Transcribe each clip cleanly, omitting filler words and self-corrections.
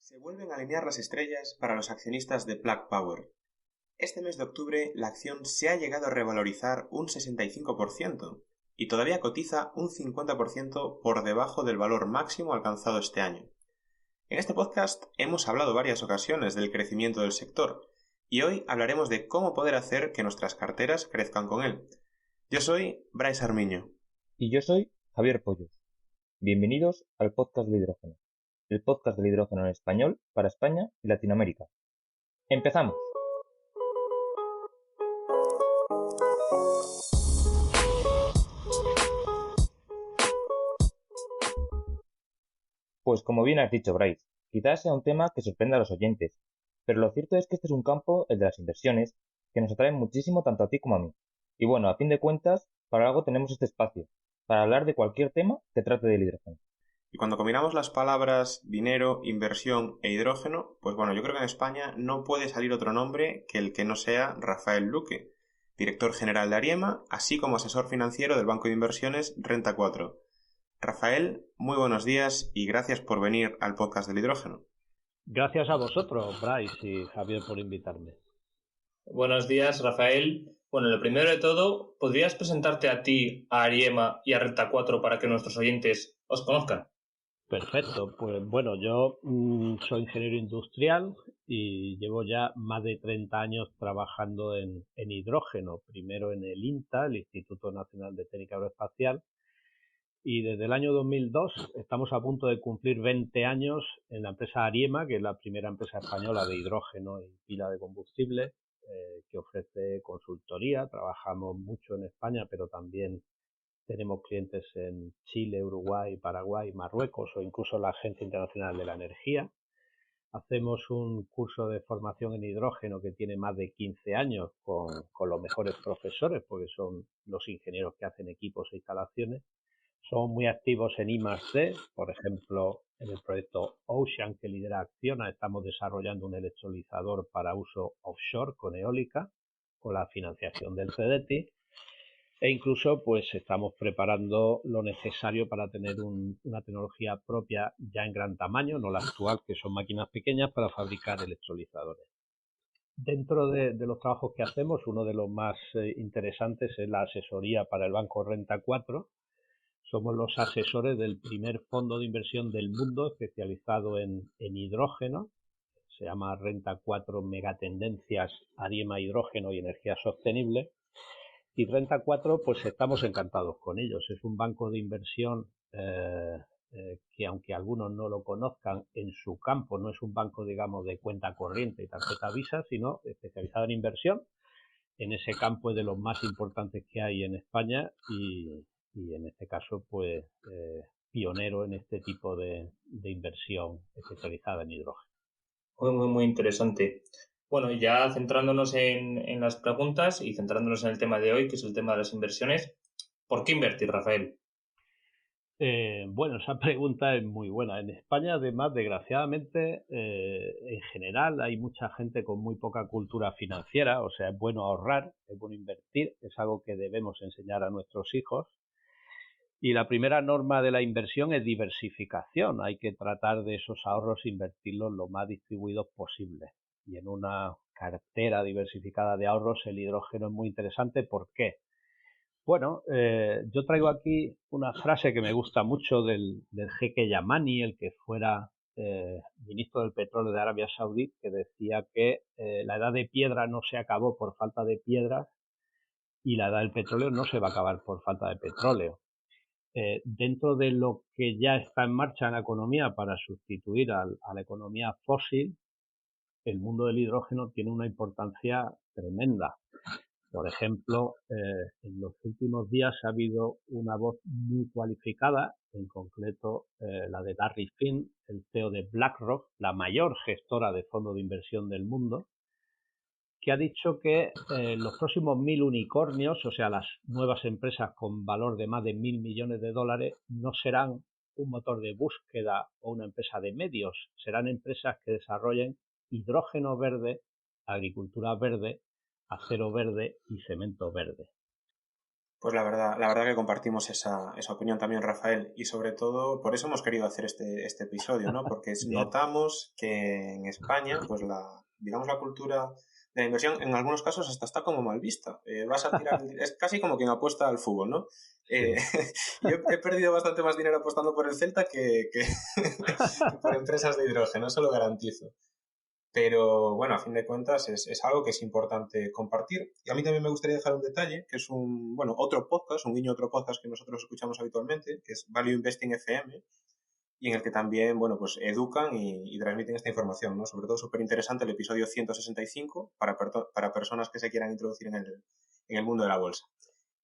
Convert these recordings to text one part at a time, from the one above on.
Se vuelven a alinear las estrellas para los accionistas de Plug Power. Este mes de octubre la acción se ha llegado a revalorizar un 65% y todavía cotiza un 50% por debajo del valor máximo alcanzado este año. En este podcast hemos hablado varias ocasiones del crecimiento del sector y hoy hablaremos de cómo poder hacer que nuestras carteras crezcan con él. Yo soy Bryce Armiño. Y yo soy Javier Pollos. Bienvenidos al podcast de hidrógeno, el podcast del hidrógeno en español para España y Latinoamérica. ¡Empezamos! Pues como bien has dicho, Bryce, quizás sea un tema que sorprenda a los oyentes, pero lo cierto es que este es un campo, el de las inversiones, que nos atrae muchísimo tanto a ti como a mí. Y bueno, a fin de cuentas, para algo tenemos este espacio, para hablar de cualquier tema que trate del hidrógeno. Y cuando combinamos las palabras dinero, inversión e hidrógeno, pues bueno, yo creo que en España no puede salir otro nombre que el que no sea Rafael Luque, director general de Ariema, así como asesor financiero del banco de inversiones Renta 4. Rafael, muy buenos días y gracias por venir al podcast del hidrógeno. Gracias a vosotros, Bryce y Javier, por invitarme. Buenos días, Rafael. Bueno, lo primero de todo, ¿podrías presentarte a ti, a Ariema y a Renta 4 para que nuestros oyentes os conozcan? Perfecto, pues bueno, yo soy ingeniero industrial y llevo ya más de 30 años trabajando en hidrógeno, primero en el INTA, el Instituto Nacional de Técnica Aeroespacial, y desde el año 2002 estamos a punto de cumplir 20 años en la empresa Ariema, que es la primera empresa española de hidrógeno y pila de combustible, que ofrece consultoría. Trabajamos mucho en España, pero también tenemos clientes en Chile, Uruguay, Paraguay, Marruecos o incluso la Agencia Internacional de la Energía. Hacemos un curso de formación en hidrógeno que tiene más de 15 años con los mejores profesores, porque son los ingenieros que hacen equipos e instalaciones. Somos muy activos en I+D, por ejemplo, en el proyecto Ocean que lidera Acciona, estamos desarrollando un electrolizador para uso offshore con eólica, con la financiación del CDTI. E incluso pues estamos preparando lo necesario para tener una tecnología propia ya en gran tamaño, no la actual, que son máquinas pequeñas, para fabricar electrolizadores. Dentro de los trabajos que hacemos, uno de los más interesantes es la asesoría para el banco Renta 4. Somos los asesores del primer fondo de inversión del mundo especializado en hidrógeno. Se llama Renta 4 Megatendencias, Ariema Hidrógeno y Energía Sostenible. Y Renta 4, pues estamos encantados con ellos. Es un banco de inversión que, aunque algunos no lo conozcan, en su campo no es un banco, digamos, de cuenta corriente y tarjeta Visa, sino especializado en inversión. En ese campo es de los más importantes que hay en España y en este caso, pues, pionero en este tipo de inversión especializada en hidrógeno. Muy interesante. Bueno, ya centrándonos en las preguntas y centrándonos en el tema de hoy, que es el tema de las inversiones, ¿por qué invertir, Rafael? Bueno, esa pregunta es muy buena. En España, además, desgraciadamente, en general hay mucha gente con muy poca cultura financiera, o sea, es bueno ahorrar, es bueno invertir, es algo que debemos enseñar a nuestros hijos. Y la primera norma de la inversión es diversificación. Hay que tratar de esos ahorros invertirlos lo más distribuidos posible. Y en una cartera diversificada de ahorros el hidrógeno es muy interesante. ¿Por qué? Bueno, yo traigo aquí una frase que me gusta mucho del jeque Yamani, el que fuera ministro del petróleo de Arabia Saudí, que decía que la edad de piedra no se acabó por falta de piedras y la edad del petróleo no se va a acabar por falta de petróleo. Dentro de lo que ya está en marcha en la economía para sustituir a la economía fósil, el mundo del hidrógeno tiene una importancia tremenda. Por ejemplo, en los últimos días ha habido una voz muy cualificada, en concreto la de Larry Finn, el CEO de BlackRock, la mayor gestora de fondos de inversión del mundo, que ha dicho que los próximos 1.000 unicornios, o sea, las nuevas empresas con valor de más de 1.000 millones de dólares, no serán un motor de búsqueda o una empresa de medios, serán empresas que desarrollen hidrógeno verde, agricultura verde, acero verde y cemento verde. Pues la verdad que compartimos esa opinión también, Rafael, y sobre todo por eso hemos querido hacer este episodio, ¿no? Porque Bien. notamos que en España, pues digamos, la cultura de la inversión en algunos casos hasta está como mal vista. Vas a tirar, es casi como quien apuesta al fútbol, ¿no? Sí. Yo he perdido bastante más dinero apostando por el Celta que por empresas de hidrógeno, eso lo garantizo. Pero bueno, a fin de cuentas es algo que es importante compartir. Y a mí también me gustaría dejar un detalle, que es otro podcast, un guiño a otro podcast que nosotros escuchamos habitualmente, que es Value Investing FM, y en el que también, bueno, pues educan y transmiten esta información, ¿no? Sobre todo súper interesante el episodio 165 para personas que se quieran introducir en el mundo de la bolsa.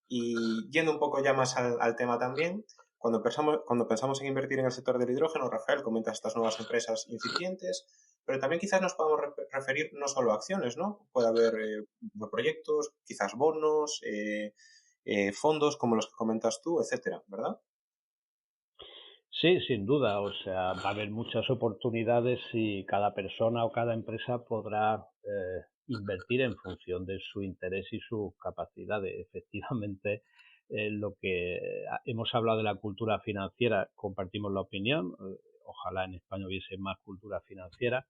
Y yendo un poco ya más al tema también, cuando pensamos en invertir en el sector del hidrógeno, Rafael comenta estas nuevas empresas incipientes, pero también quizás nos podamos referir no solo a acciones, ¿no? Puede haber proyectos, quizás bonos, fondos como los que comentas tú, etcétera, ¿verdad? Sí, sin duda. O sea, va a haber muchas oportunidades y cada persona o cada empresa podrá invertir en función de su interés y sus capacidades. Efectivamente, lo que hemos hablado de la cultura financiera, compartimos la opinión. Ojalá en España hubiese más cultura financiera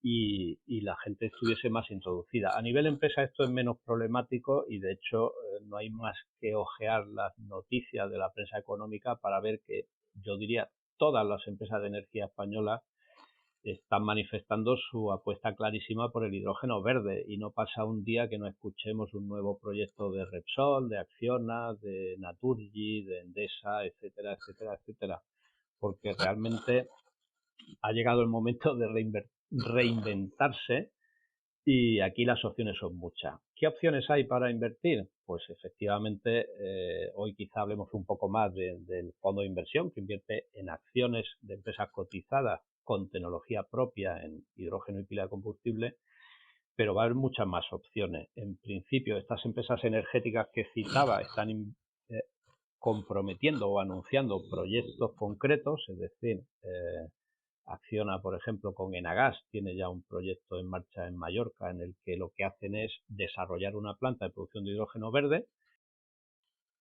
y la gente estuviese más introducida. A nivel empresa esto es menos problemático y de hecho no hay más que ojear las noticias de la prensa económica para ver que yo diría todas las empresas de energía españolas están manifestando su apuesta clarísima por el hidrógeno verde y no pasa un día que no escuchemos un nuevo proyecto de Repsol, de Acciona, de Naturgy, de Endesa, etcétera, etcétera, etcétera, porque realmente ha llegado el momento de reinventarse y aquí las opciones son muchas. ¿Qué opciones hay para invertir? Pues efectivamente, hoy quizá hablemos un poco más del fondo de inversión que invierte en acciones de empresas cotizadas con tecnología propia en hidrógeno y pila de combustible, pero va a haber muchas más opciones. En principio, estas empresas energéticas que citaba están comprometiendo o anunciando proyectos concretos, es decir, Acciona, por ejemplo, con Enagas, tiene ya un proyecto en marcha en Mallorca en el que lo que hacen es desarrollar una planta de producción de hidrógeno verde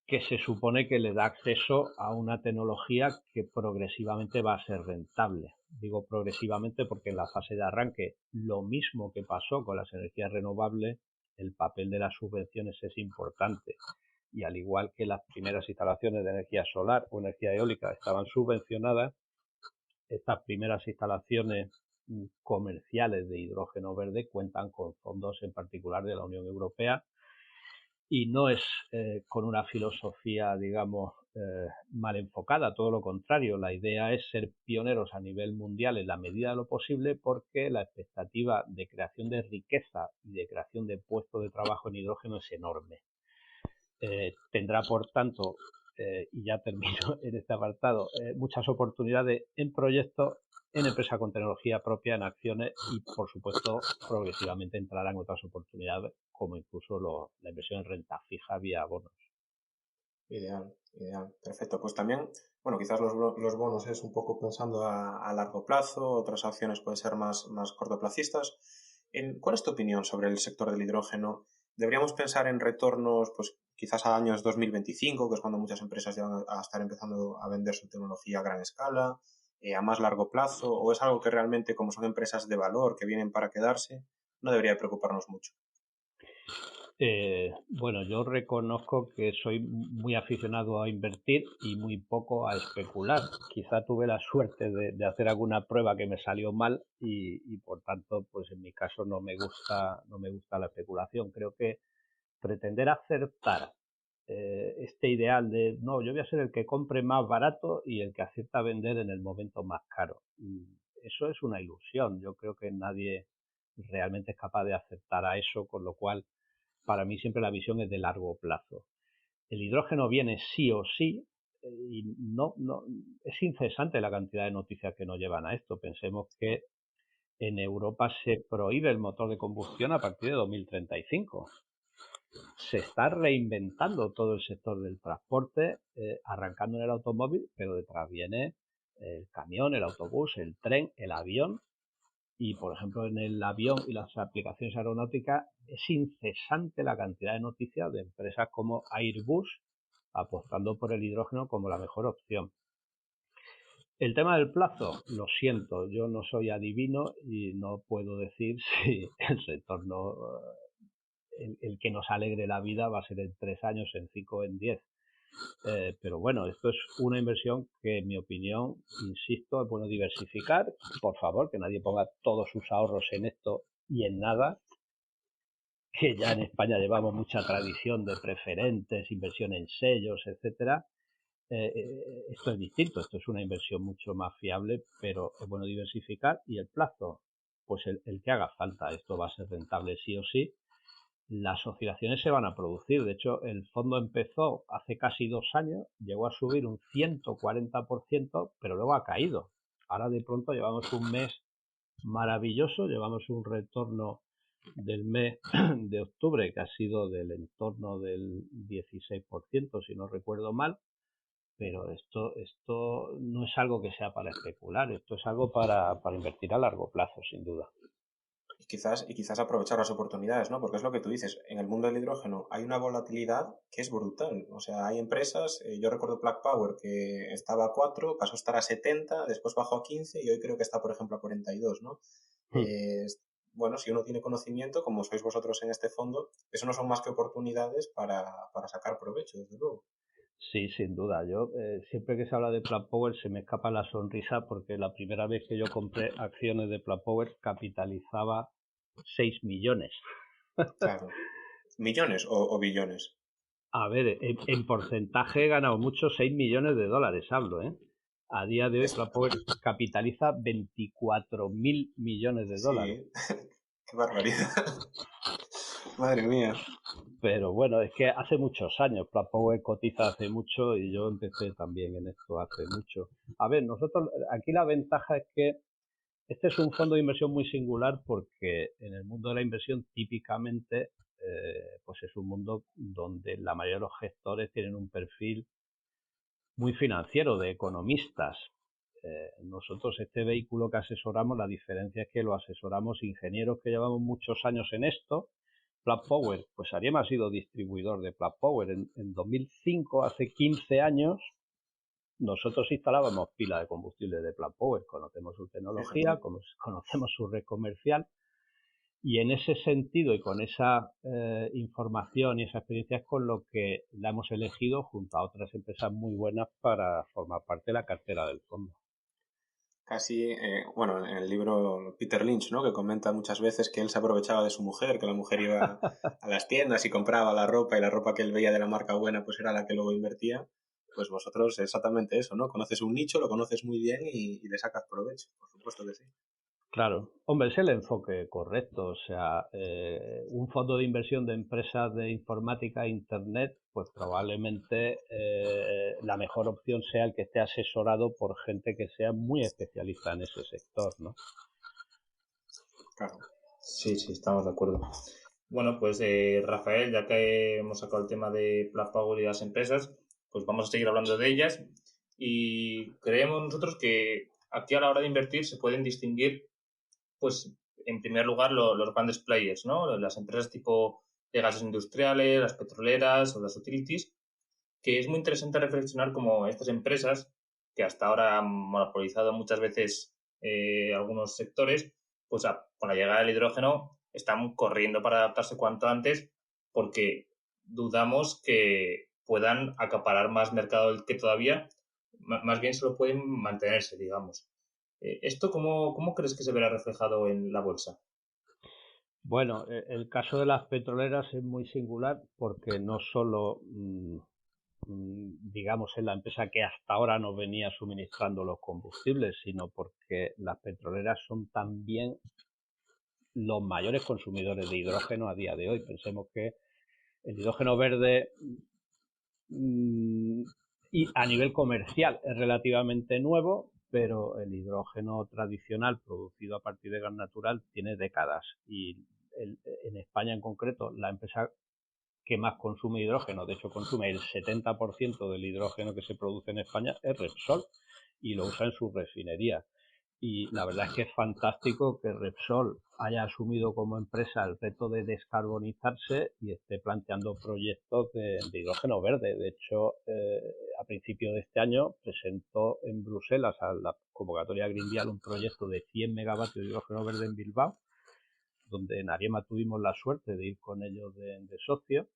que se supone que le da acceso a una tecnología que progresivamente va a ser rentable. Digo progresivamente porque en la fase de arranque, lo mismo que pasó con las energías renovables, el papel de las subvenciones es importante. Y al igual que las primeras instalaciones de energía solar o energía eólica estaban subvencionadas, estas primeras instalaciones comerciales de hidrógeno verde cuentan con fondos en particular de la Unión Europea y no es con una filosofía, digamos, mal enfocada, todo lo contrario. La idea es ser pioneros a nivel mundial en la medida de lo posible porque la expectativa de creación de riqueza y de creación de puestos de trabajo en hidrógeno es enorme. Tendrá, por tanto, y ya termino en este apartado, muchas oportunidades en proyectos, en empresas con tecnología propia, en acciones y, por supuesto, progresivamente entrarán otras oportunidades, como incluso la inversión en renta fija vía bonos. Ideal, ideal. Perfecto. Pues también, bueno, quizás los bonos es un poco pensando a largo plazo, otras acciones pueden ser más cortoplacistas. ¿Cuál es tu opinión sobre el sector del hidrógeno? ¿Deberíamos pensar en retornos, pues quizás a años 2025, que es cuando muchas empresas ya van a estar empezando a vender su tecnología a gran escala, a más largo plazo? ¿O es algo que realmente, como son empresas de valor que vienen para quedarse, no debería preocuparnos mucho? Bueno, yo reconozco que soy muy aficionado a invertir y muy poco a especular. Quizá tuve la suerte de hacer alguna prueba que me salió mal y por tanto, pues en mi caso no me gusta la especulación. Creo que pretender acertar este ideal de no, yo voy a ser el que compre más barato y el que acierta a vender en el momento más caro. Eso es una ilusión. Yo creo que nadie realmente es capaz de acertar a eso, con lo cual para mí siempre la visión es de largo plazo. El hidrógeno viene sí o sí y no es incesante la cantidad de noticias que nos llevan a esto. Pensemos que en Europa se prohíbe el motor de combustión a partir de 2035. Se está reinventando todo el sector del transporte, arrancando en el automóvil, pero detrás viene el camión, el autobús, el tren, el avión Y, por ejemplo, en el avión y las aplicaciones aeronáuticas es incesante la cantidad de noticias de empresas como Airbus apostando por el hidrógeno como la mejor opción. El tema del plazo, lo siento, yo no soy adivino y no puedo decir si el retorno, el que nos alegre la vida va a ser en 3 años, en 5 o en 10. Pero bueno, esto es una inversión que, en mi opinión, insisto, es bueno diversificar. Por favor, que nadie ponga todos sus ahorros en esto y en nada, que ya en España llevamos mucha tradición de preferentes, inversión en sellos, etcétera. Esto es distinto, esto es una inversión mucho más fiable, pero es bueno diversificar. Y el plazo, pues el que haga falta, esto va a ser rentable sí o sí. Las oscilaciones se van a producir. De hecho, el fondo empezó hace casi 2 años, llegó a subir un 140%, pero luego ha caído. Ahora de pronto llevamos un mes maravilloso, llevamos un retorno del mes de octubre que ha sido del entorno del 16%, si no recuerdo mal, pero esto no es algo que sea para especular, esto es algo para invertir a largo plazo, sin duda. Y quizás aprovechar las oportunidades, ¿no? Porque es lo que tú dices, en el mundo del hidrógeno hay una volatilidad que es brutal. O sea, hay empresas, yo recuerdo Plug Power que estaba a 4, pasó a estar a 70, después bajó a 15 y hoy creo que está, por ejemplo, a 42, ¿no? Eh, bueno, si uno tiene conocimiento, como sois vosotros en este fondo, eso no son más que oportunidades para sacar provecho, desde luego. Sí, sin duda. Yo siempre que se habla de Plug Power se me escapa la sonrisa porque la primera vez que yo compré acciones de Plug Power capitalizaba 6 millones. Claro. ¿Millones o billones? A ver, en porcentaje he ganado mucho, 6 millones de dólares hablo, ¿eh? A día de hoy Plug Power capitaliza 24.000 millones de dólares. Sí, qué barbaridad. Madre mía. Pero bueno, es que hace muchos años, Plug Power cotiza hace mucho y yo empecé también en esto hace mucho. A ver, nosotros, aquí la ventaja es que este es un fondo de inversión muy singular porque en el mundo de la inversión típicamente pues es un mundo donde la mayoría de los gestores tienen un perfil muy financiero, de economistas. Nosotros este vehículo que asesoramos, la diferencia es que lo asesoramos ingenieros que llevamos muchos años en esto. Plug Power, pues Ariem ha sido distribuidor de Plug Power. En 2005, hace 15 años, nosotros instalábamos pilas de combustible de Plug Power. Conocemos su tecnología, Fíjate. conocemos su red comercial. Y en ese sentido y con esa información y esa experiencia es con lo que la hemos elegido junto a otras empresas muy buenas para formar parte de la cartera del fondo. Casi, bueno, en el libro Peter Lynch, ¿no? Que comenta muchas veces que él se aprovechaba de su mujer, que la mujer iba a las tiendas y compraba la ropa y la ropa que él veía de la marca buena pues era la que luego invertía. Pues vosotros exactamente eso, ¿no? Conoces un nicho, lo conoces muy bien y le sacas provecho, por supuesto que sí. Claro, hombre, es el enfoque correcto. O sea, un fondo de inversión de empresas de informática e Internet, pues probablemente la mejor opción sea el que esté asesorado por gente que sea muy especialista en ese sector, ¿no? Claro. Sí, sí, estamos de acuerdo. Bueno, pues Rafael, ya que hemos sacado el tema de Plug Power y las empresas, pues vamos a seguir hablando de ellas. Y creemos nosotros que aquí a la hora de invertir se pueden distinguir, pues, en primer lugar, los grandes players, ¿no? Las empresas tipo de gases industriales, las petroleras o las utilities, que es muy interesante reflexionar cómo estas empresas, que hasta ahora han monopolizado muchas veces algunos sectores, pues con la llegada del hidrógeno están corriendo para adaptarse cuanto antes porque dudamos que puedan acaparar más mercado del que todavía, más bien solo pueden mantenerse, digamos. ¿Esto cómo crees que se verá reflejado en la bolsa? Bueno, el caso de las petroleras es muy singular porque no solo digamos, es la empresa que hasta ahora nos venía suministrando los combustibles, sino porque las petroleras son también los mayores consumidores de hidrógeno a día de hoy. Pensemos que el hidrógeno verde y a nivel comercial es relativamente nuevo, pero el hidrógeno tradicional producido a partir de gas natural tiene décadas y en España en concreto la empresa que más consume hidrógeno, de hecho consume el 70% del hidrógeno que se produce en España, es Repsol y lo usa en sus refinerías. y la verdad es que es fantástico que Repsol haya asumido como empresa el reto de descarbonizarse y esté planteando proyectos de hidrógeno verde. De hecho, a principios de este año presentó en Bruselas a la convocatoria Green Deal un proyecto de 100 megavatios de hidrógeno verde en Bilbao, donde en Ariema tuvimos la suerte de ir con ellos de socio.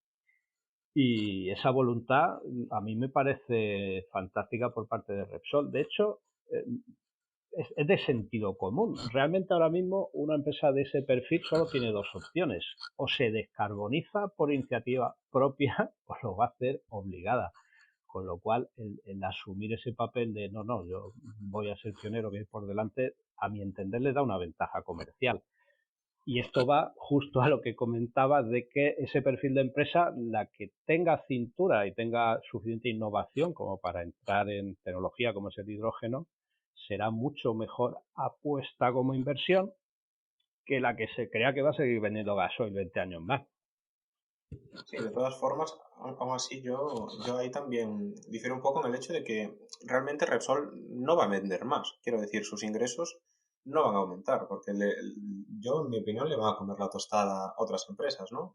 Y esa voluntad a mí me parece fantástica por parte de Repsol. De hecho, es de sentido común. Realmente ahora mismo una empresa de ese perfil solo tiene dos opciones: o se descarboniza por iniciativa propia o lo va a hacer obligada. Con lo cual, el asumir ese papel de no, yo voy a ser pionero, voy a ir por delante, a mi entender le da una ventaja comercial. Y esto va justo a lo que comentaba de que ese perfil de empresa, la que tenga cintura y tenga suficiente innovación como para entrar en tecnología como es el hidrógeno, será mucho mejor apuesta como inversión que la que se crea que va a seguir vendiendo gasoil 20 años más. Sí, de todas formas, aún así yo ahí también difiero un poco en el hecho de que realmente Repsol no va a vender más. Quiero decir, sus ingresos no van a aumentar, porque yo, en mi opinión, le van a comer la tostada a otras empresas, ¿no?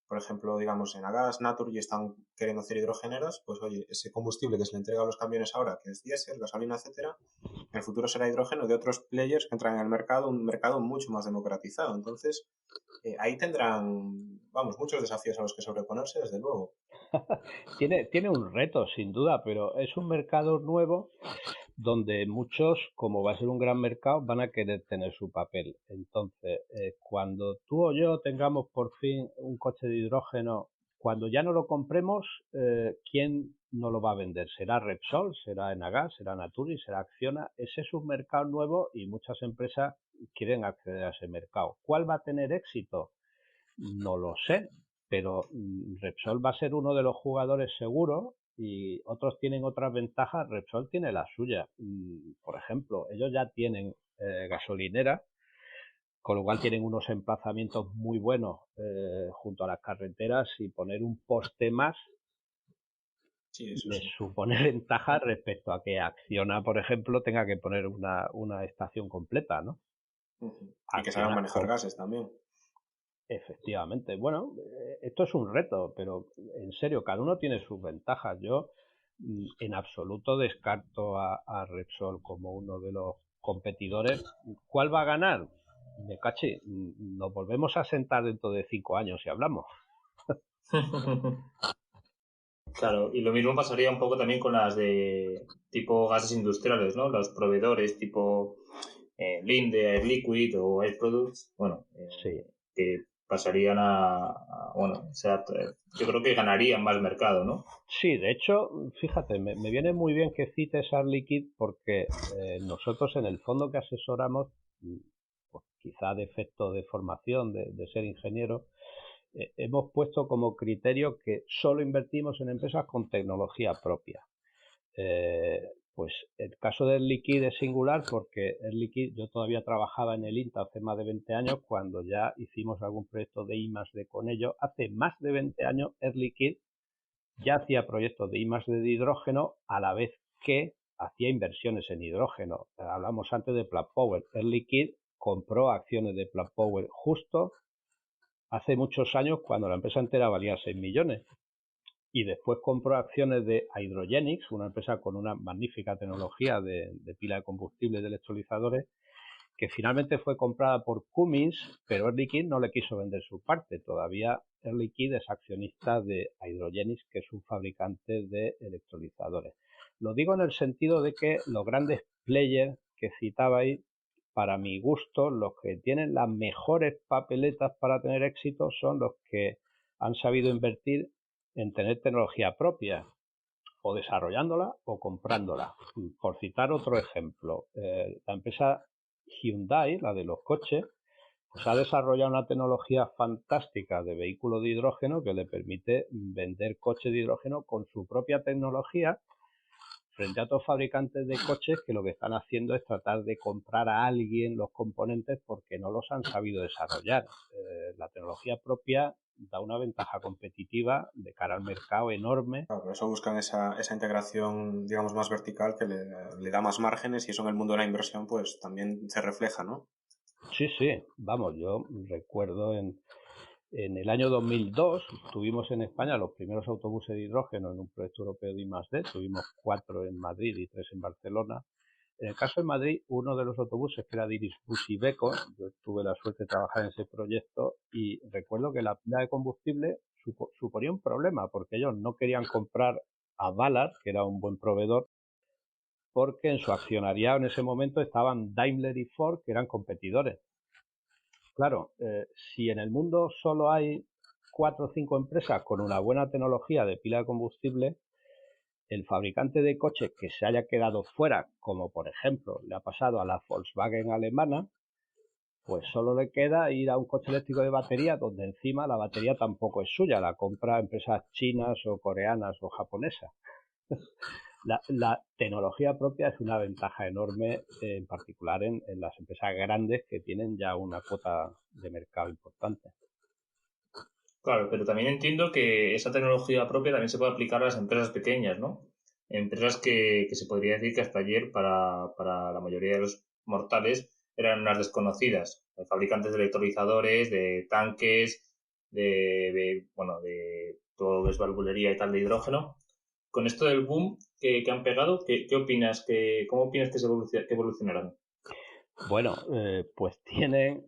Por ejemplo, digamos, en Agas, Naturgy están queriendo hacer hidrogeneras, pues oye, ese combustible que se le entrega a los camiones ahora, que es diésel, gasolina, etcétera, en el futuro será hidrógeno de otros players que entran en el mercado, un mercado mucho más democratizado. Entonces, ahí tendrán, vamos, muchos desafíos a los que sobreponerse, desde luego. Tiene un reto, sin duda, pero es un mercado nuevo donde muchos, como va a ser un gran mercado, van a querer tener su papel. Entonces, cuando tú o yo tengamos por fin un coche de hidrógeno, cuando ya no lo compremos, ¿quién no lo va a vender? ¿Será Repsol? ¿Será Enagás? ¿Será Naturgy? ¿Será Acciona? Ese es un mercado nuevo y muchas empresas quieren acceder a ese mercado. ¿Cuál va a tener éxito? No lo sé, pero Repsol va a ser uno de los jugadores seguros y otros tienen otras ventajas. Repsol tiene la suya. Por ejemplo, ellos ya tienen gasolinera, con lo cual tienen unos emplazamientos muy buenos junto a las carreteras, y poner un poste más Sí, eso les sí. supone ventaja respecto a que Acciona, por ejemplo, tenga que poner una estación completa, ¿no? Y que saben Acciona manejar gases también. Efectivamente. Bueno, esto es un reto, pero en serio, cada uno tiene sus ventajas. Yo en absoluto descarto a Repsol como uno de los competidores. ¿Cuál va a ganar? Me caché, nos volvemos a sentar dentro de 5 años y hablamos. Claro, y lo mismo pasaría un poco también con las de tipo gases industriales, ¿no? Los proveedores tipo Linde, Air Liquid o Air Products, bueno, Sí, que pasarían bueno, o sea, yo creo que ganarían más mercado, ¿no? sí, de hecho, fíjate, me viene muy bien que cites Air Liquid porque nosotros en el fondo que asesoramos, pues quizá de efecto de formación, de ser ingeniero, hemos puesto como criterio que solo invertimos en empresas con tecnología propia. Pues el caso del Liquid es singular porque el Liquid, yo todavía trabajaba en el INTA hace más de 20 años cuando ya hicimos algún proyecto de I+D con ello. Hace más de 20 años Air Liquid ya hacía proyectos de I+D de hidrógeno a la vez que hacía inversiones en hidrógeno. Hablamos antes de Plug Power. Air Liquid compró acciones de Plug Power justo hace muchos años cuando la empresa entera valía 6 millones. Y después compró acciones de Hydrogenics, una empresa con una magnífica tecnología de pila de combustible de electrolizadores, que finalmente fue comprada por Cummins, pero Air Liquide no le quiso vender su parte. Todavía Air Liquide es accionista de Hydrogenics, que es un fabricante de electrolizadores. Lo digo en el sentido de que los grandes players que citabais, para mi gusto, los que tienen las mejores papeletas para tener éxito son los que han sabido invertir en tener tecnología propia, o desarrollándola o comprándola. Por citar otro ejemplo, la empresa Hyundai, la de los coches, pues ha desarrollado una tecnología fantástica de vehículo de hidrógeno que le permite vender coches de hidrógeno con su propia tecnología frente a otros fabricantes de coches que lo que están haciendo es tratar de comprar a alguien los componentes porque no los han sabido desarrollar. La tecnología propia da una ventaja competitiva de cara al mercado enorme. Claro, por eso buscan esa integración, digamos, más vertical que le da más márgenes y eso en el mundo de la inversión pues también se refleja, ¿no? Sí, vamos, yo recuerdo en el año 2002 tuvimos en España los primeros autobuses de hidrógeno en un proyecto europeo de I+D, tuvimos 4 en Madrid y 3 en Barcelona. En el caso de Madrid, uno de los autobuses, que era de Irisbus Iveco, yo tuve la suerte de trabajar en ese proyecto y recuerdo que la pila de combustible suponía un problema porque ellos no querían comprar a Ballard, que era un buen proveedor, porque en su accionariado en ese momento estaban Daimler y Ford, que eran competidores. Claro, si en el mundo solo hay 4 o 5 empresas con una buena tecnología de pila de combustible, el fabricante de coches que se haya quedado fuera, como por ejemplo le ha pasado a la Volkswagen alemana, pues solo le queda ir a un coche eléctrico de batería donde encima la batería tampoco es suya, la compra empresas chinas o coreanas o japonesas. La tecnología propia es una ventaja enorme, en particular en las empresas grandes que tienen ya una cuota de mercado importante. Claro, pero también entiendo que esa tecnología propia también se puede aplicar a las empresas pequeñas, ¿no? Empresas que se podría decir que hasta ayer para la mayoría de los mortales eran unas desconocidas. Fabricantes de electrolizadores, de tanques, bueno, de todo lo que es valvulería y tal de hidrógeno. Con esto del boom que han pegado, ¿qué opinas? ¿Cómo opinas que evolucionarán? Bueno, pues tienen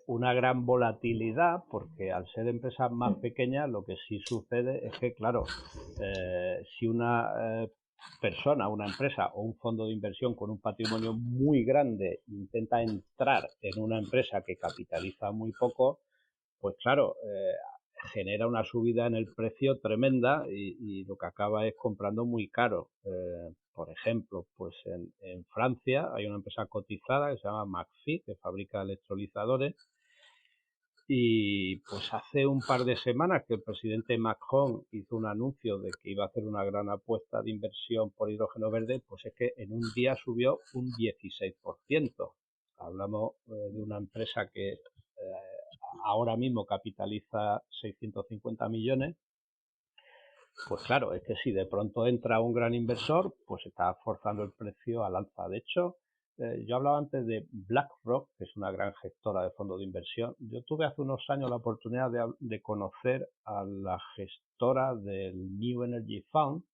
una gran volatilidad porque al ser empresas más pequeñas lo que sí sucede es que, claro, si una persona, una empresa o un fondo de inversión con un patrimonio muy grande intenta entrar en una empresa que capitaliza muy poco, pues claro, genera una subida en el precio tremenda y lo que acaba es comprando muy caro. Por ejemplo, pues en Francia hay una empresa cotizada que se llama McPhy, que fabrica electrolizadores, y pues hace un par de semanas que el presidente Macron hizo un anuncio de que iba a hacer una gran apuesta de inversión por hidrógeno verde, pues es que en un día subió un 16%. Hablamos de una empresa que ahora mismo capitaliza 650 millones, pues claro, es que si de pronto entra un gran inversor, pues está forzando el precio al alza. De hecho, yo hablaba antes de BlackRock, que es una gran gestora de fondos de inversión. Yo tuve hace unos años la oportunidad de conocer a la gestora del New Energy Fund.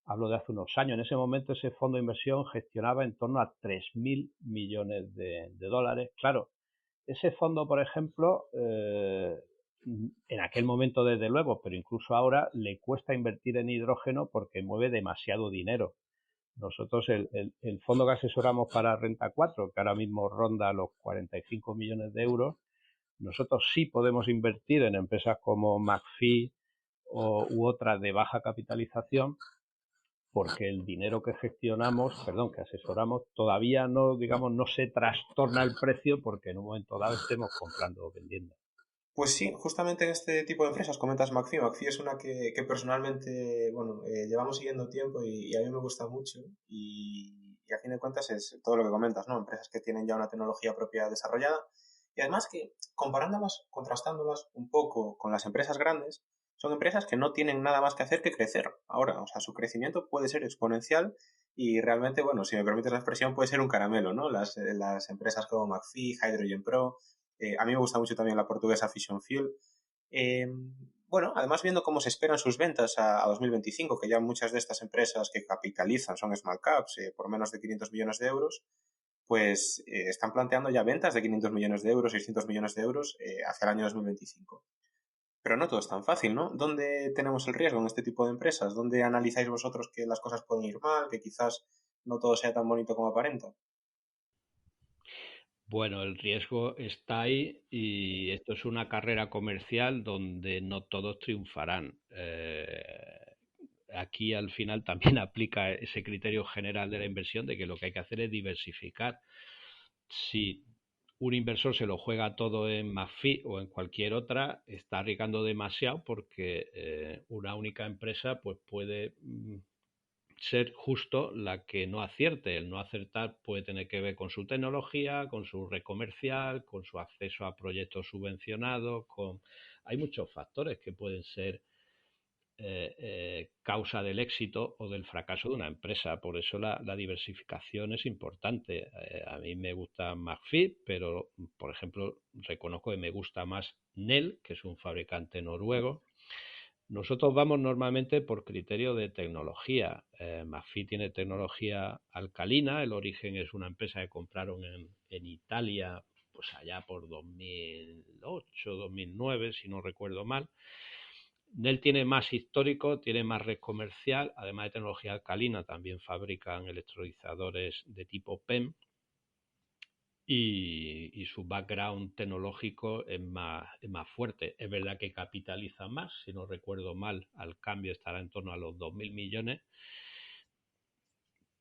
Hablo de hace unos años. En ese momento ese fondo de inversión gestionaba en torno a 3.000 millones de dólares. Claro, ese fondo, por ejemplo, en aquel momento desde luego, pero incluso ahora le cuesta invertir en hidrógeno porque mueve demasiado dinero. Nosotros el fondo que asesoramos para Renta 4, que ahora mismo ronda los 45 millones de euros, nosotros sí podemos invertir en empresas como McPhy u otras de baja capitalización, porque el dinero que gestionamos, que asesoramos, todavía no, digamos, no se trastorna el precio porque en un momento dado estemos comprando o vendiendo. Pues sí, justamente en este tipo de empresas comentas McPhy. McPhy es una que personalmente, bueno, llevamos siguiendo tiempo y a mí me gusta mucho y a fin de cuentas es todo lo que comentas, ¿no? Empresas que tienen ya una tecnología propia desarrollada y además que comparándolas, contrastándolas un poco con las empresas grandes, son empresas que no tienen nada más que hacer que crecer. Ahora, o sea, su crecimiento puede ser exponencial y realmente, bueno, si me permites la expresión, puede ser un caramelo, ¿no? Las empresas como McPhy, Hydrogen Pro. A mí me gusta mucho también la portuguesa Fission Fuel. Eh, bueno, además viendo cómo se esperan sus ventas a 2025, que ya muchas de estas empresas que capitalizan son small caps por menos de 500 millones de euros, pues están planteando ya ventas de 500 millones de euros, 600 millones de euros hacia el año 2025. Pero no todo es tan fácil, ¿no? ¿Dónde tenemos el riesgo en este tipo de empresas? ¿Dónde analizáis vosotros que las cosas pueden ir mal, que quizás no todo sea tan bonito como aparenta? Bueno, el riesgo está ahí y esto es una carrera comercial donde no todos triunfarán. Aquí al final también aplica ese criterio general de la inversión de que lo que hay que hacer es diversificar. Si un inversor se lo juega todo en McPhy o en cualquier otra, está arriesgando demasiado porque una única empresa pues puede ser justo la que no acierte. El no acertar puede tener que ver con su tecnología, con su red comercial, con su acceso a proyectos subvencionados, hay muchos factores que pueden ser causa del éxito o del fracaso de una empresa. Por eso la diversificación es importante. A mí me gusta McPhy, pero por ejemplo reconozco que me gusta más Nel, que es un fabricante noruego. Nosotros vamos normalmente por criterio de tecnología. McPhy tiene tecnología alcalina. El origen es una empresa que compraron en Italia, pues allá por 2008, 2009, si no recuerdo mal. Nel tiene más histórico, tiene más red comercial, además de tecnología alcalina, también fabrican electrolizadores de tipo PEM y su background tecnológico es más fuerte. Es verdad que capitaliza más, si no recuerdo mal, al cambio estará en torno a los 2.000 millones,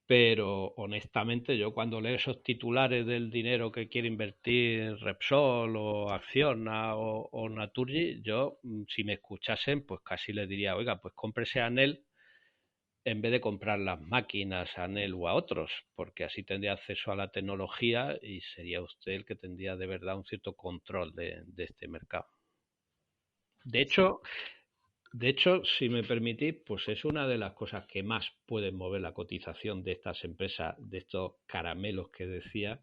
pero honestamente yo cuando leo esos titulares del dinero que quiere invertir Repsol o Acciona o Naturgy, yo si me escuchasen pues casi les diría, oiga, pues cómprese a Nel en vez de comprar las máquinas a Nel o a otros, porque así tendría acceso a la tecnología y sería usted el que tendría de verdad un cierto control de este mercado. De hecho, si me permitís, pues es una de las cosas que más pueden mover la cotización de estas empresas, de estos caramelos que decía,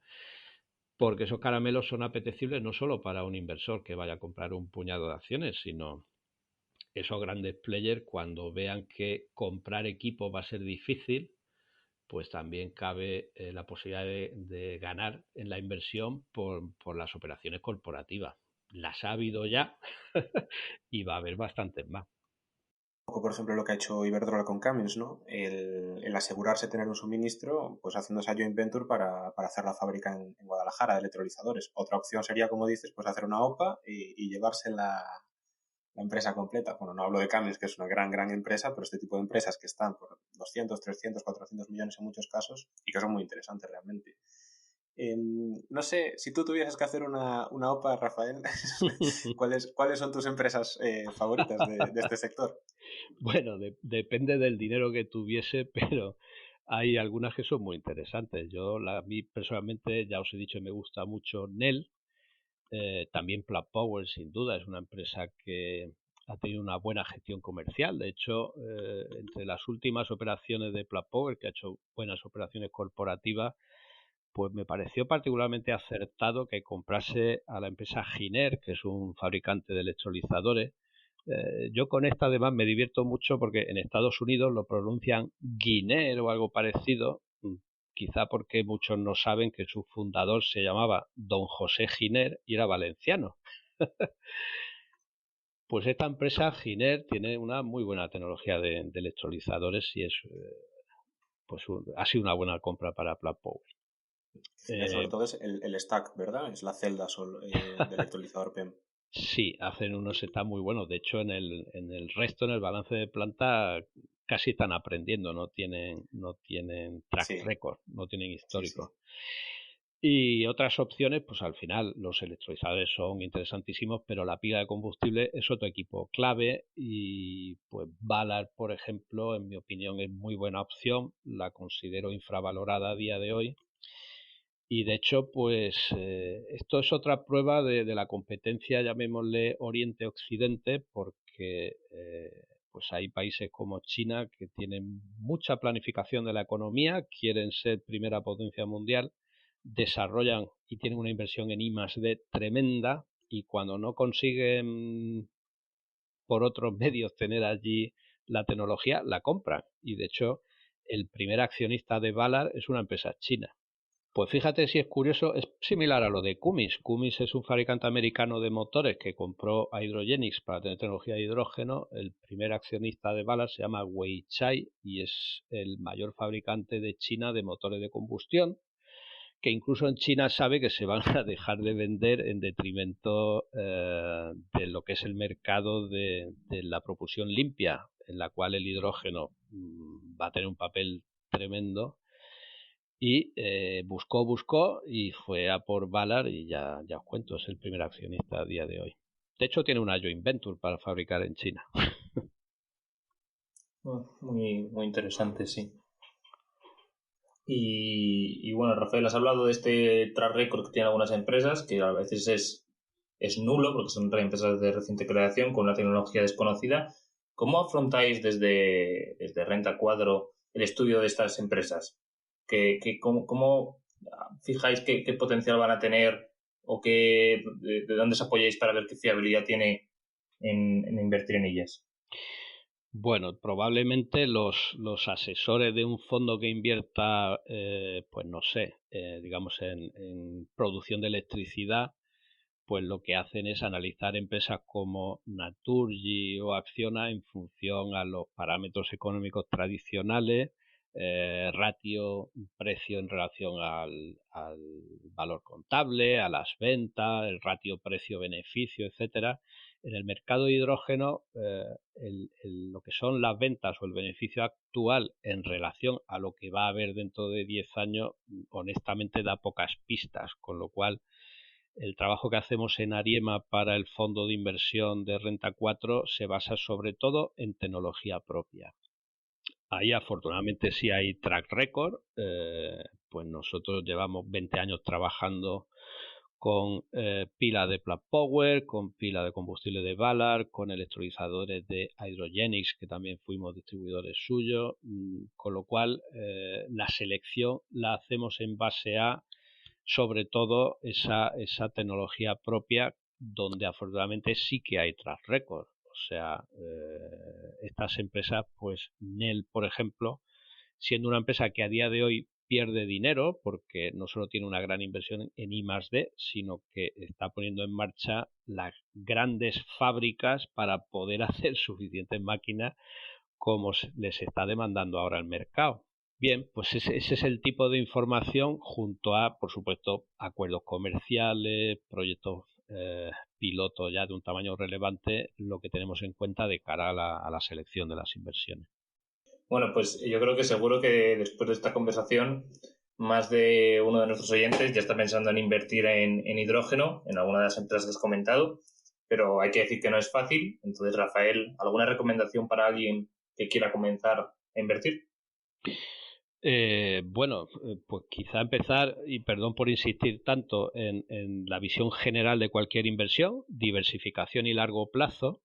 porque esos caramelos son apetecibles no solo para un inversor que vaya a comprar un puñado de acciones, sino esos grandes players cuando vean que comprar equipo va a ser difícil, pues también cabe la posibilidad de ganar en la inversión por las operaciones corporativas. Las ha habido ya y va a haber bastantes más. Por ejemplo, lo que ha hecho Iberdrola con Cummins, ¿no? El asegurarse tener un suministro, pues haciendo esa joint venture para hacer la fábrica en Guadalajara de electrolizadores. Otra opción sería, como dices, pues hacer una OPA y llevarse la empresa completa. Bueno, no hablo de Cummins, que es una gran empresa, pero este tipo de empresas que están por 200, 300, 400 millones en muchos casos y que son muy interesantes realmente. No sé, si tú tuvieses que hacer una OPA, Rafael, ¿cuáles son tus empresas favoritas de este sector? Bueno, depende del dinero que tuviese, pero hay algunas que son muy interesantes. A mí personalmente, ya os he dicho, me gusta mucho Nel, también Plug Power, sin duda, es una empresa que ha tenido una buena gestión comercial. De hecho, entre las últimas operaciones de Plug Power, que ha hecho buenas operaciones corporativas, pues me pareció particularmente acertado que comprase a la empresa Giner, que es un fabricante de electrolizadores. Yo con esta además me divierto mucho porque en Estados Unidos lo pronuncian Guiner o algo parecido, quizá porque muchos no saben que su fundador se llamaba Don José Giner y era valenciano. Pues esta empresa Giner tiene una muy buena tecnología de electrolizadores y ha sido una buena compra para Plug Power. Sobre todo es el stack, ¿verdad? Es la celda del electrolizador PEM. Sí, hacen unos setups muy buenos. De hecho, en el resto, en el balance de planta, casi están aprendiendo. No tienen track record, no tienen histórico. Sí. Y otras opciones, pues al final los electrolizadores son interesantísimos, pero la pila de combustible es otro equipo clave y pues Ballard, por ejemplo, en mi opinión es muy buena opción. La considero infravalorada a día de hoy. Y de hecho, pues esto es otra prueba de la competencia, llamémosle Oriente-Occidente, porque pues hay países como China que tienen mucha planificación de la economía, quieren ser primera potencia mundial, desarrollan y tienen una inversión en I+D tremenda, y cuando no consiguen por otros medios tener allí la tecnología, la compran. Y de hecho, el primer accionista de Ballard es una empresa china. Pues fíjate si es curioso, es similar a lo de Cummins. Cummins es un fabricante americano de motores que compró a Hydrogenics para tener tecnología de hidrógeno. El primer accionista de Ballard se llama Weichai y es el mayor fabricante de China de motores de combustión, que incluso en China sabe que se van a dejar de vender en detrimento de lo que es el mercado de la propulsión limpia, en la cual el hidrógeno va a tener un papel tremendo. Y buscó y fue a por Ballard y ya os cuento, es el primer accionista a día de hoy. De hecho, tiene una joint venture para fabricar en China. Muy, muy interesante, sí. Y bueno, Rafael, has hablado de este track record que tienen algunas empresas, que a veces es nulo porque son empresas de reciente creación con una tecnología desconocida. ¿Cómo afrontáis desde Renta 4 el estudio de estas empresas? ¿Cómo fijáis qué potencial van a tener o de dónde os apoyáis para ver qué fiabilidad tiene en invertir en ellas? Bueno, probablemente los asesores de un fondo que invierta, pues no sé, digamos en producción de electricidad, pues lo que hacen es analizar empresas como Naturgy o Acciona en función a los parámetros económicos tradicionales, ratio precio en relación al valor contable, a las ventas, el ratio precio-beneficio, etcétera. En el mercado de hidrógeno, lo que son las ventas o el beneficio actual en relación a lo que va a haber dentro de 10 años, honestamente da pocas pistas, con lo cual el trabajo que hacemos en Ariema para el fondo de inversión de Renta 4 se basa sobre todo en tecnología propia. Ahí afortunadamente sí hay track record, pues nosotros llevamos 20 años trabajando con pila de Plug Power, con pila de combustible de Ballard, con electrolizadores de Hydrogenics, que también fuimos distribuidores suyos, con lo cual la selección la hacemos en base a sobre todo esa tecnología propia donde afortunadamente sí que hay track record. O sea, estas empresas, pues Nel, por ejemplo, siendo una empresa que a día de hoy pierde dinero porque no solo tiene una gran inversión en I+D, sino que está poniendo en marcha las grandes fábricas para poder hacer suficientes máquinas como les está demandando ahora el mercado. Bien, pues ese es el tipo de información junto a, por supuesto, acuerdos comerciales, proyectos pilotos ya de un tamaño relevante, lo que tenemos en cuenta de cara a la selección de las inversiones. Bueno, pues yo creo que seguro que después de esta conversación más de uno de nuestros oyentes ya está pensando en invertir en hidrógeno, en alguna de las empresas que has comentado, pero hay que decir que no es fácil. Entonces, Rafael, ¿alguna recomendación para alguien que quiera comenzar a invertir? Bueno, pues quizá empezar, y perdón por insistir tanto en la visión general de cualquier inversión, diversificación y largo plazo.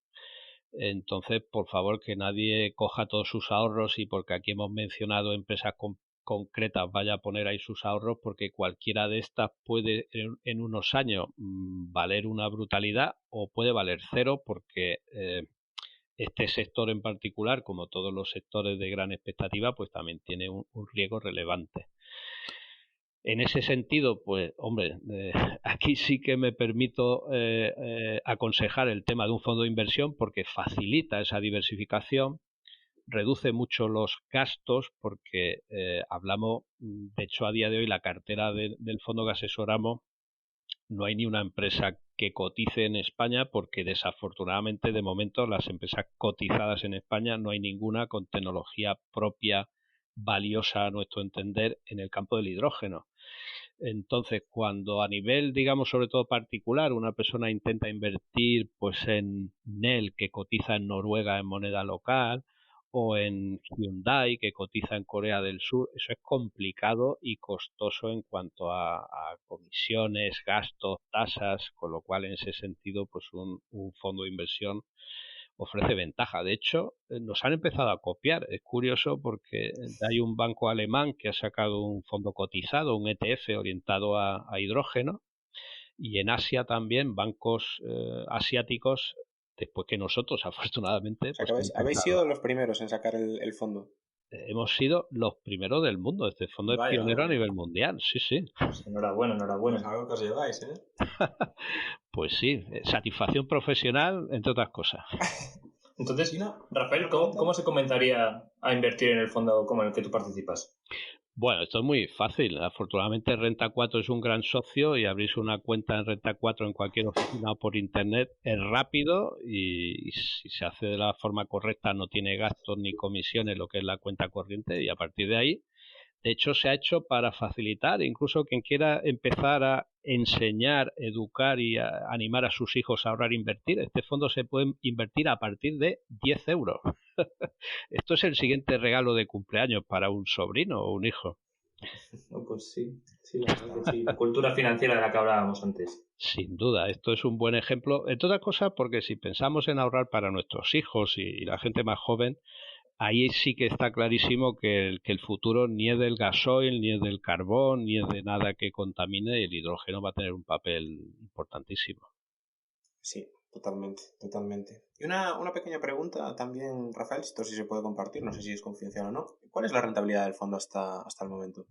Entonces, por favor, que nadie coja todos sus ahorros y porque aquí hemos mencionado empresas concretas vaya a poner ahí sus ahorros, porque cualquiera de estas puede en unos años valer una brutalidad o puede valer cero, porque este sector en particular, como todos los sectores de gran expectativa, pues también tiene un riesgo relevante. En ese sentido, pues, hombre, aquí sí que me permito aconsejar el tema de un fondo de inversión porque facilita esa diversificación, reduce mucho los gastos porque hablamos, de hecho, a día de hoy la cartera del fondo que asesoramos no hay ni una empresa que cotice en España porque desafortunadamente de momento las empresas cotizadas en España no hay ninguna con tecnología propia valiosa a nuestro entender en el campo del hidrógeno. Entonces, cuando a nivel, digamos, sobre todo particular, una persona intenta invertir pues en Nel, que cotiza en Noruega en moneda local, o en Hyundai, que cotiza en Corea del Sur, eso es complicado y costoso en cuanto a comisiones, gastos, tasas, con lo cual en ese sentido pues un fondo de inversión ofrece ventaja. De hecho, nos han empezado a copiar. Es curioso porque hay un banco alemán que ha sacado un fondo cotizado, un ETF orientado a hidrógeno, y en Asia también bancos asiáticos, después que nosotros, afortunadamente. O sea, Pues, habéis sido los primeros en sacar el fondo. hemos sido los primeros del mundo. Este fondo es pionero a nivel mundial, sí, sí. Pues enhorabuena, enhorabuena. Pues algo que os lleváis, ¿eh? Pues sí, satisfacción profesional, entre otras cosas. Entonces, Rafael, ¿cómo se comenzaría a invertir en el fondo como en el que tú participas? Bueno, esto es muy fácil. Afortunadamente Renta 4 es un gran socio y abrirse una cuenta en Renta 4 en cualquier oficina o por internet es rápido y si se hace de la forma correcta no tiene gastos ni comisiones, lo que es la cuenta corriente, y a partir de ahí, de hecho, se ha hecho para facilitar, incluso quien quiera empezar a enseñar, educar y a animar a sus hijos a ahorrar e invertir. Este fondo se puede invertir a partir de 10 euros. Esto es el siguiente regalo de cumpleaños para un sobrino o un hijo. No, pues sí, la verdad que sí. La cultura financiera de la que hablábamos antes. Sin duda, esto es un buen ejemplo, entre otras cosas porque si pensamos en ahorrar para nuestros hijos y la gente más joven, ahí sí que está clarísimo que el futuro ni es del gasoil, ni es del carbón, ni es de nada que contamine, y el hidrógeno va a tener un papel importantísimo. Sí, totalmente, totalmente. Y una pequeña pregunta también, Rafael, esto sí se puede compartir, no sé si es confidencial o no. ¿Cuál es la rentabilidad del fondo hasta el momento?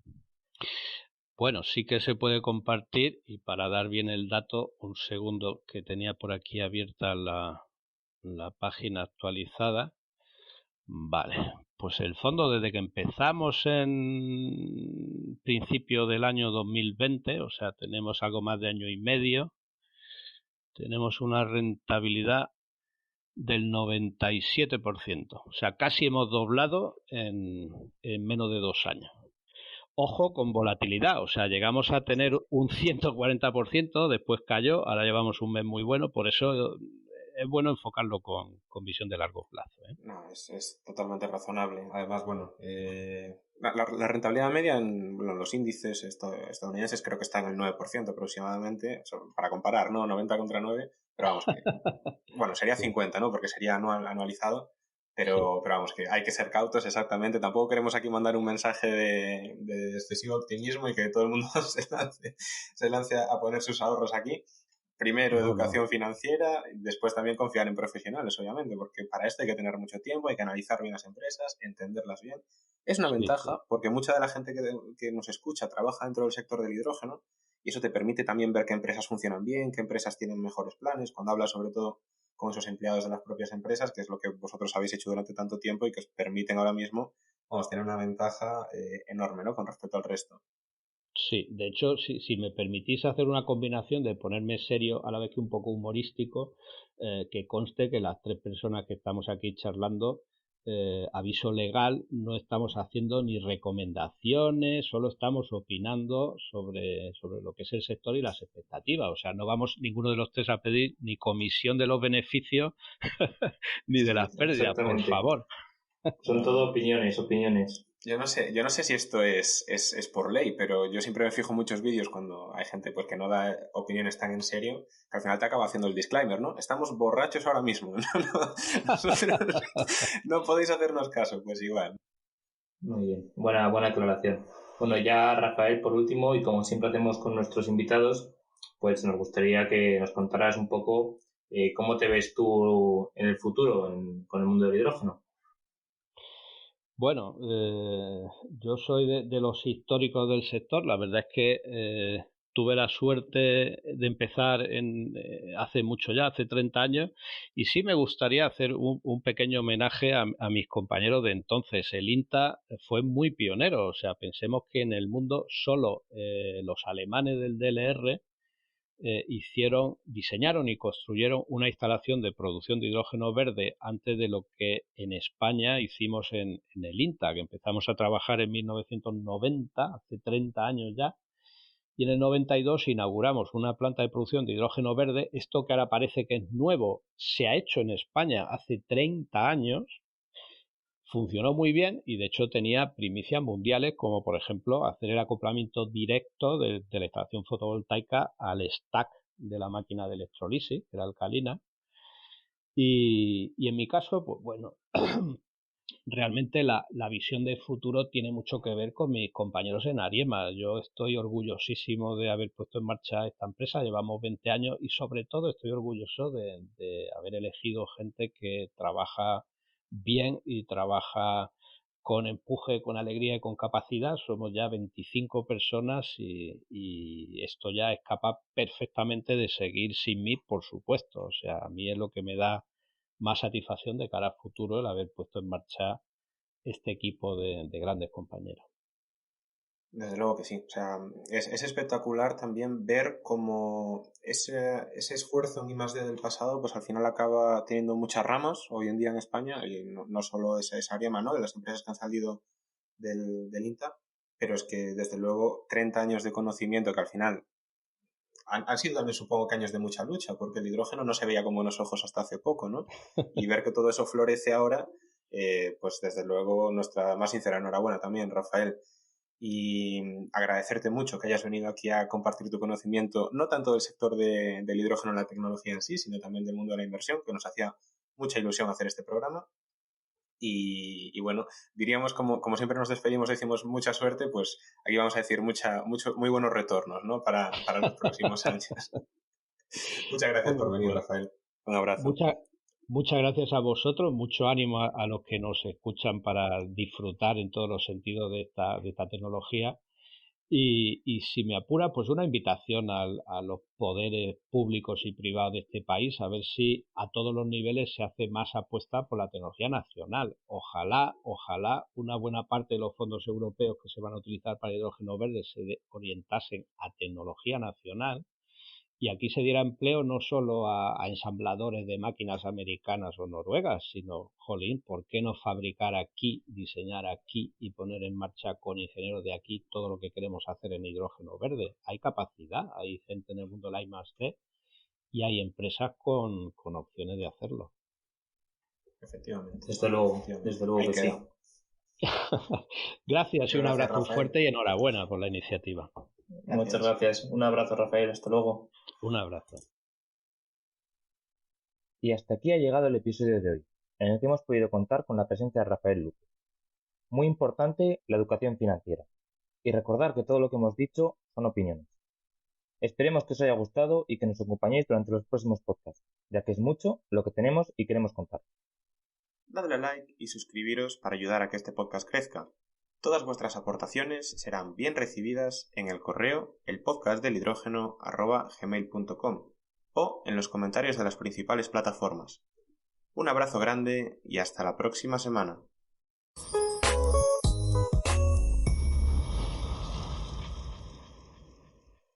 Bueno, sí que se puede compartir, y para dar bien el dato, un segundo, que tenía por aquí abierta la página actualizada. Vale, pues el fondo desde que empezamos en principio del año 2020, o sea, tenemos algo más de año y medio, tenemos una rentabilidad del 97%, o sea, casi hemos doblado en menos de 2 años. Ojo con volatilidad, o sea, llegamos a tener un 140%, después cayó, ahora llevamos un mes muy bueno, por eso es bueno enfocarlo con visión de largo plazo. No, es totalmente razonable. Además, bueno, la rentabilidad media en bueno, los índices estadounidenses creo que está en el 9% aproximadamente, o sea, para comparar, ¿no? 90 contra 9, pero vamos, que, bueno, sería Sí, 50, ¿no? Porque sería anualizado, sí. pero vamos, que hay que ser cautos exactamente. Tampoco queremos aquí mandar un mensaje de excesivo optimismo y que todo el mundo se lance a poner sus ahorros aquí. Primero No, no. educación financiera, y después también confiar en profesionales, obviamente, porque para esto hay que tener mucho tiempo, hay que analizar bien las empresas, entenderlas bien. Es una Sí, sí. ventaja porque mucha de la gente que nos escucha trabaja dentro del sector del hidrógeno y eso te permite también ver qué empresas funcionan bien, qué empresas tienen mejores planes, cuando hablas sobre todo con esos empleados de las propias empresas, que es lo que vosotros habéis hecho durante tanto tiempo y que os permiten ahora mismo, vamos, tener una ventaja enorme, ¿no? Con respecto al resto. Sí, de hecho, si me permitís hacer una combinación de ponerme serio a la vez que un poco humorístico, que conste que las tres personas que estamos aquí charlando, aviso legal, no estamos haciendo ni recomendaciones, solo estamos opinando sobre lo que es el sector y las expectativas. O sea, no vamos ninguno de los tres a pedir ni comisión de los beneficios ni de Sí, las pérdidas, por Exactamente. favor. Son no, todo no. opiniones, opiniones. Yo no sé si esto es por ley, pero yo siempre me fijo en muchos vídeos cuando hay gente pues, que no da opiniones tan en serio, que al final te acaba haciendo el disclaimer, ¿no? Estamos borrachos ahora mismo, nosotros no podéis hacernos caso, pues igual. Muy bien. Buena aclaración. Bueno, ya Rafael, por último, y como siempre hacemos con nuestros invitados, pues nos gustaría que nos contaras un poco cómo te ves tú en el futuro con el mundo del hidrógeno. Bueno, yo soy de los históricos del sector. La verdad es que tuve la suerte de empezar hace mucho ya, hace 30 años, y sí me gustaría hacer un pequeño homenaje a mis compañeros de entonces. El INTA fue muy pionero, o sea, pensemos que en el mundo solo los alemanes del DLR diseñaron y construyeron una instalación de producción de hidrógeno verde antes de lo que en España hicimos en el INTA, que empezamos a trabajar en 1990, hace 30 años ya, y en el 92 inauguramos una planta de producción de hidrógeno verde. Esto que ahora parece que es nuevo, se ha hecho en España hace 30 años, funcionó muy bien y de hecho tenía primicias mundiales, como por ejemplo hacer el acoplamiento directo de la instalación fotovoltaica al stack de la máquina de electrolisis, que era alcalina. Y en mi caso, pues bueno, realmente la visión de futuro tiene mucho que ver con mis compañeros en Ariema. Yo estoy orgullosísimo de haber puesto en marcha esta empresa, llevamos 20 años, y sobre todo estoy orgulloso de haber elegido gente que trabaja bien y trabaja con empuje, con alegría y con capacidad. Somos ya 25 personas y esto ya es capaz perfectamente de seguir sin mí, por supuesto. O sea, a mí es lo que me da más satisfacción de cara al futuro el haber puesto en marcha este equipo de grandes compañeros. Desde luego que sí. O sea, es espectacular también ver cómo ese esfuerzo en I+D del pasado, pues al final acaba teniendo muchas ramas hoy en día en España, y no solo esa Ariema, ¿no? De las empresas que han salido del INTA, pero es que desde luego 30 años de conocimiento que al final han sido también supongo que años de mucha lucha, porque el hidrógeno no se veía con buenos ojos hasta hace poco, ¿no? Y ver que todo eso florece ahora, pues desde luego nuestra más sincera enhorabuena también, Rafael. y agradecerte mucho que hayas venido aquí a compartir tu conocimiento, no tanto del sector del hidrógeno en la tecnología en sí, sino también del mundo de la inversión, que nos hacía mucha ilusión hacer este programa. Y bueno, diríamos, como siempre nos despedimos, decimos mucha suerte, pues aquí vamos a decir muy buenos retornos, ¿no? Para los próximos años. Muchas gracias por venir, Rafael. Un abrazo. Muchas gracias a vosotros, mucho ánimo a los que nos escuchan para disfrutar en todos los sentidos de esta tecnología. Y si me apura, pues una invitación a los poderes públicos y privados de este país, a ver si a todos los niveles se hace más apuesta por la tecnología nacional. Ojalá una buena parte de los fondos europeos que se van a utilizar para hidrógeno verde se orientasen a tecnología nacional, y aquí se diera empleo no solo a ensambladores de máquinas americanas o noruegas, sino, jolín, ¿por qué no fabricar aquí, diseñar aquí y poner en marcha con ingenieros de aquí todo lo que queremos hacer en hidrógeno verde? Hay capacidad, hay gente en el mundo de la I+D y hay empresas con opciones de hacerlo. Efectivamente. Desde luego que sí. Gracias y un abrazo fuerte y enhorabuena por la iniciativa. Gracias. Muchas gracias. Un abrazo, Rafael. Hasta luego. Un abrazo. Y hasta aquí ha llegado el episodio de hoy, en el que hemos podido contar con la presencia de Rafael Luque. Muy importante la educación financiera. Y recordar que todo lo que hemos dicho son opiniones. Esperemos que os haya gustado y que nos acompañéis durante los próximos podcasts, ya que es mucho lo que tenemos y queremos contar. Dadle a like y suscribiros para ayudar a que este podcast crezca. Todas vuestras aportaciones serán bien recibidas en el correo elpodcastdelhidrógeno@gmail.com o en los comentarios de las principales plataformas. Un abrazo grande y hasta la próxima semana.